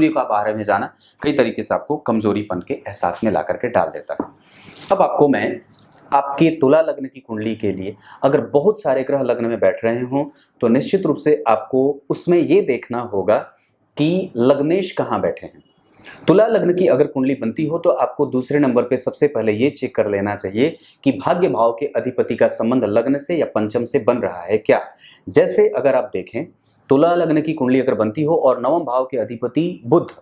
सूर्य का बाहर में जाना कई तरीके से आपको कमजोरीपन के एहसास में ला करके डाल देता है। अब आपको मैं आपके तुला लग्न की कुंडली के लिए अगर बहुत सारे ग्रह लग्न में बैठ रहे हों तो निश्चित रूप से आपको उसमें ये देखना होगा कि लग्नेश कहाँ बैठे हैं। तुला लग्न की अगर कुंडली बनती हो तो आपको दूसरे नंबर पे सबसे पहले ये चेक कर लेना चाहिए कि भाग्य भाव के अधिपति का संबंध लग्न से या पंचम से बन रहा है क्या। जैसे अगर आप देखें तुला लग्न की कुंडली अगर बनती हो और नवम भाव के अधिपति बुध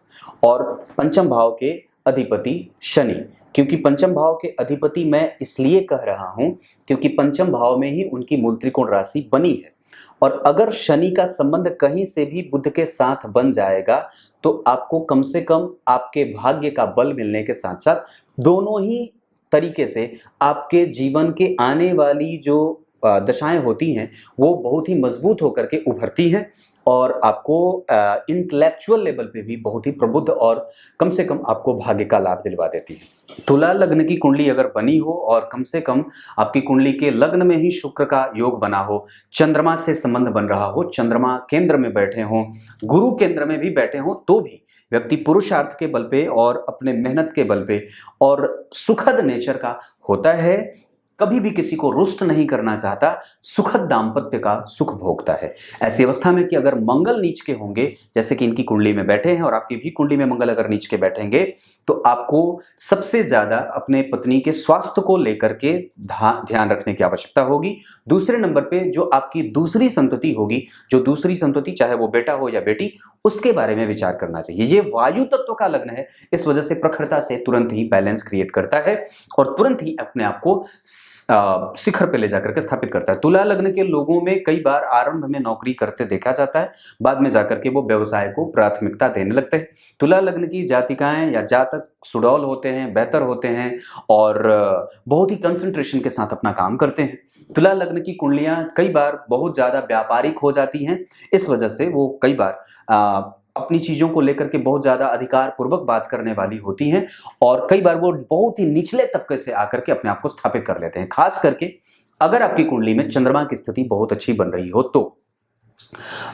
और पंचम भाव के अधिपति शनि, क्योंकि पंचम भाव के अधिपति मैं इसलिए कह रहा हूं क्योंकि पंचम भाव में ही उनकी मूल त्रिकोण राशि बनी है और अगर शनि का संबंध कहीं से भी बुध के साथ बन जाएगा तो आपको कम से कम आपके भाग्य का बल मिलने के साथ साथ दोनों ही तरीके से आपके जीवन के आने वाली जो दशाएं होती हैं वो बहुत ही मजबूत होकर के उभरती हैं और आपको इंटेलेक्चुअल लेवल पे भी बहुत ही प्रबुद्ध और कम से कम आपको भाग्य का लाभ दिलवा देती है। तुला लग्न की कुंडली अगर बनी हो और कम से कम आपकी कुंडली के लग्न में ही शुक्र का योग बना हो, चंद्रमा से संबंध बन रहा हो, चंद्रमा केंद्र में बैठे हों, गुरु केंद्र में भी बैठे हों, तो भी व्यक्ति पुरुषार्थ के बल पे और अपने मेहनत के बल पे और सुखद नेचर का होता है, कभी भी किसी को रुष्ट नहीं करना चाहता, सुखद दाम्पत्य का सुख भोगता है। ऐसी अवस्था में कि अगर मंगल नीच के होंगे, जैसे कि इनकी कुंडली में बैठे हैं और आपकी भी कुंडली में मंगल अगर नीच के बैठेंगे तो आपको सबसे ज्यादा अपने पत्नी के स्वास्थ्य को लेकर के ध्यान रखने की आवश्यकता होगी। दूसरे नंबर पे जो आपकी दूसरी संतति होगी, जो दूसरी संतति चाहे वो बेटा हो या बेटी, उसके बारे में विचार करना चाहिए। ये वायु तत्व का लग्न है, इस वजह से प्रखरता से तुरंत ही बैलेंस क्रिएट करता है और तुरंत ही अपने आप को शिखर पे ले जाकर के स्थापित करता है। तुला लग्न के लोगों में कई बार आरंभ में नौकरी करते देखा जाता है, बाद में जाकर के वो व्यवसाय को प्राथमिकता देने लगते हैं। तुला लग्न की जातिकाएं या जातक सुडौल होते हैं, बेहतर होते हैं और बहुत ही कंसंट्रेशन के साथ अपना काम करते हैं। तुला लग्न की कुंडलियां कई बार बहुत ज्यादा व्यापारिक हो जाती हैं, इस वजह से वो कई बार अपनी चीजों को लेकर के बहुत ज्यादा अधिकार पूर्वक बात करने वाली होती हैं और कई बार वो बहुत ही निचले तबके से आकर के अपने आप को स्थापित कर लेते हैं। खास करके अगर आपकी कुंडली में चंद्रमा की स्थिति बहुत अच्छी बन रही हो तो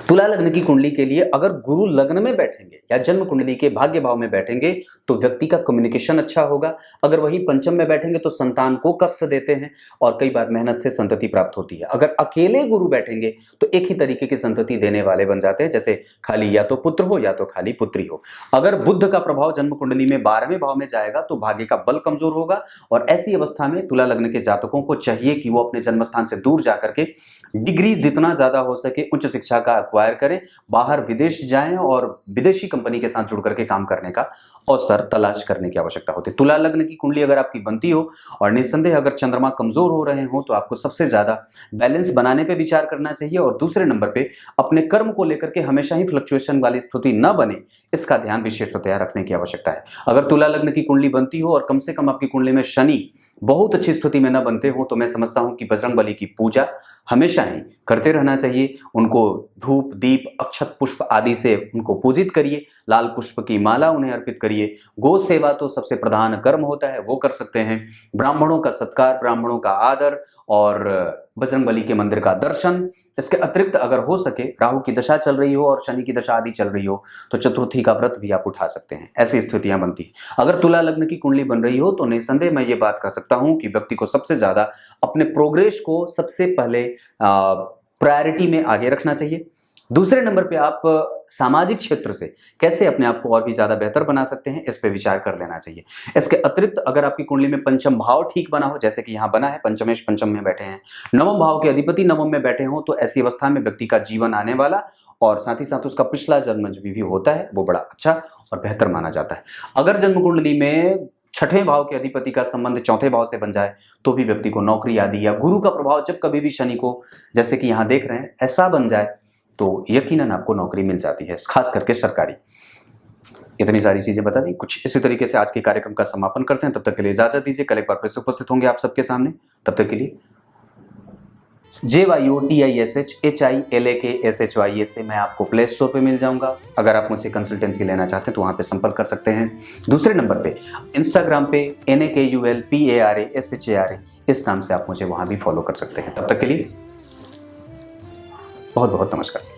तुला लग्न की कुंडली के लिए अगर गुरु लग्न में बैठेंगे या जन्म कुंडली के भाग्य भाव में बैठेंगे तो व्यक्ति का कम्युनिकेशन अच्छा होगा। अगर वही पंचम में बैठेंगे तो संतान को कष्ट देते हैं और कई बार मेहनत से संतति प्राप्त होती है। अगर अकेले गुरु बैठेंगे तो एक ही तरीके की संतति देने वाले बन जाते हैं, जैसे खाली या तो पुत्र हो या तो खाली पुत्री हो। अगर बुध का प्रभाव जन्म कुंडली में 12वें भाव में जाएगा तो भाग्य का बल कमजोर होगा और ऐसी अवस्था में तुला लग्न के जातकों को चाहिए कि वो अपने जन्म स्थान से दूर जाकर के डिग्री जितना ज्यादा हो सके उच्च शिक्षा का अक्वायर करें, बाहर विदेश जाएं और विदेशी कंपनी के साथ जुड़ करके काम करने का अवसर तलाश करने की आवश्यकता होती है। तुला लग्न की कुंडली अगर आपकी बनती हो और निस्संदेह अगर चंद्रमा कमजोर हो रहे हो तो आपको सबसे ज्यादा बैलेंस बनाने पे विचार करना चाहिए और दूसरे नंबर पे अपने कर्म को लेकर के हमेशा ही फ्लक्चुएशन वाली स्थिति न बने, इसका ध्यान विशेषतया रखने की आवश्यकता है। अगर तुला लग्न की कुंडली बनती हो और कम से कम आपकी कुंडली में शनि बहुत अच्छी स्थिति में न बनते हो तो मैं समझता हूं कि बजरंगबली की पूजा हमेशा ही करते रहना चाहिए। उनको धूप दीप अक्षत पुष्प आदि से उनको पूजित करिए, लाल पुष्प की माला उन्हें अर्पित करिए। गो सेवा तो सबसे प्रधान कर्म होता है, वो कर सकते हैं। ब्राह्मणों का सत्कार, ब्राह्मणों का आदर और बजरंगबली के मंदिर का दर्शन। इसके अतिरिक्त अगर हो सके राहु की दशा चल रही हो और शनि की दशा आदि चल रही हो तो चतुर्थी का व्रत भी आप उठा सकते हैं। ऐसी स्थितियां बनती हैं। अगर तुला लग्न की कुंडली बन रही हो तो निसंदेह मैं ये बात कह सकता हूं कि व्यक्ति को सबसे ज्यादा अपने प्रोग्रेस को सबसे पहले प्रायोरिटी में आगे रखना चाहिए। दूसरे नंबर पे आप सामाजिक क्षेत्र से कैसे अपने आप को और भी ज्यादा बेहतर बना सकते हैं, इस पे विचार कर लेना चाहिए। इसके अतिरिक्त अगर आपकी कुंडली में पंचम भाव ठीक बना हो, जैसे कि यहाँ बना है, पंचमेश पंचम में बैठे हैं, नवम भाव के अधिपति नवम में बैठे हो, तो ऐसी अवस्था में व्यक्ति का जीवन आने वाला और साथ ही साथ उसका पिछला जन्म भी होता है वो बड़ा अच्छा और बेहतर माना जाता है। अगर जन्म कुंडली में छठवें भाव के अधिपति का संबंध चौथे भाव से बन जाए तो भी व्यक्ति को नौकरी आदि या गुरु का प्रभाव जब कभी भी शनि को, जैसे कि यहाँ देख रहे हैं, ऐसा बन जाए तो यकीनन आपको नौकरी मिल जाती है, खास करके सरकारी। इतनी सारी चीजें बता दी। कुछ इसी तरीके से आज के कार्यक्रम का समापन करते हैं। तब तक के लिए इजाजत दीजिए। कल एक बार फिर से उपस्थित होंगे आप सबके सामने। तब तक के लिए JYOTISHHILAKSHY से मैं आपको प्ले स्टोर पे मिल जाऊंगा। अगर आप मुझसे कंसल्टेंसी लेना चाहते हैं तो वहां पे संपर्क कर सकते हैं। दूसरे नंबर पे इंस्टाग्राम पे NAKULPARASHARA इस नाम से आप मुझे वहां भी फॉलो कर सकते हैं। तब तक के लिए बहुत बहुत नमस्कार।